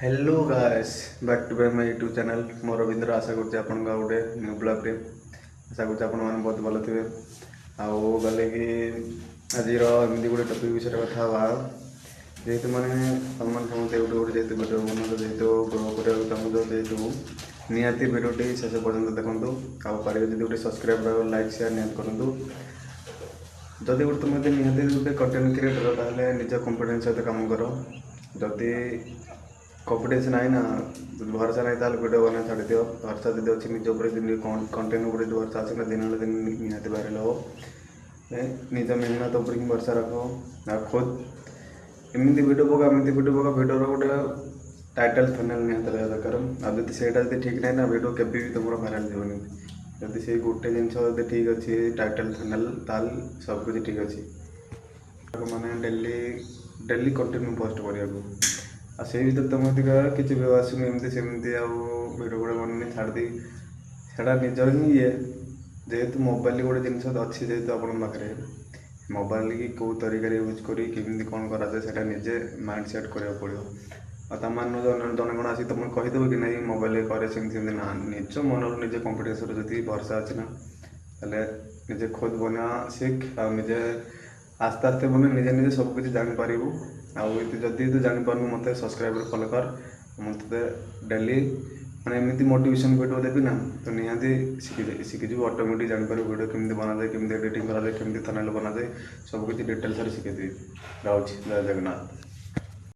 Hello guys back to my YouTube channel मोर रविंद्र आशा करते आपन गोटे न्यू ब्लॉग रे आशा करते आपन मैंने बहुत भल थे आउ गले कि आज एमती गोटे टपिक विषय कथा हवा जेहेतु मैंने सलमान समझते गोटे गोटे जेहतु भिडियो बना जेहतु ग्रो करा चाहूँ जेहतु निहाती भिडियोटी शेष पर्यटन देखूँ आउ पारे जब गोटे सब्सक्राइब लाइक शेयर निहत करूँ जदि गोटे तुम निहाती गोटे कंटेंट क्रिएटर ताहले निज कॉन्फिडेंस सहित काम कर जदि कॉन्फिडेंस ना ना भरोसा नहीं ताल वीडियो बना छाड़ दियो भरोसा जब अच्छी निज कंटेंट उपर भरोसा अच्छे दिन ना दिन निहाती वायरल हो निज मेहनत उपर ही भरोसा रख आ खुद एमती वीडियो पका वीडियो गोटे टाइटल थंबनेल निहाती रहा दरकार आदि सेटा जब ठीक ना ना वीडियो केबी भी तुम वायरल जीवनी जदि से गोटे जिन ठीक अच्छे टाइटल थंबनेल ताल सब कुछ ठीक अच्छे मैंने डेली डेली कंटिन्यू पोस्ट करने आ से भर तुम किसी भी आसुन एमती सेमती भिडियो गुड़ा बननी छाड़ी सेटा निजर ही ये जेहेतु मोबाइल गोटे जिन अच्छी जेहतु आप पाखे मोबाइल की कौ तरीके यूज करी कौन कराए निजे माइंड सेट करा पड़ो आम जन कौन आस तुम कहीदेव कि नहीं मोबाइल करे सेमती ना निज मन निजे कॉन्फिडेंस जी भरोसा अच्छी ना निजे खुद बना शिख आ निजे आस्ते आस्ते बने निजे निजे सबकि जापर आदि तू जापार मत सब्सक्राइब फॉलो कर मत डेली मैंने एमती मोटिवेशन वीडियो देवी ना तो निहाती शिखीजी ऑटोमेटिक जापर वीडियो केमती बना जाए केमती एडिटिंग करा जाए केमती थंबनेल बना जाए सबकि डिटेल्स शिखेदेवी रही जय जगन्नाथ।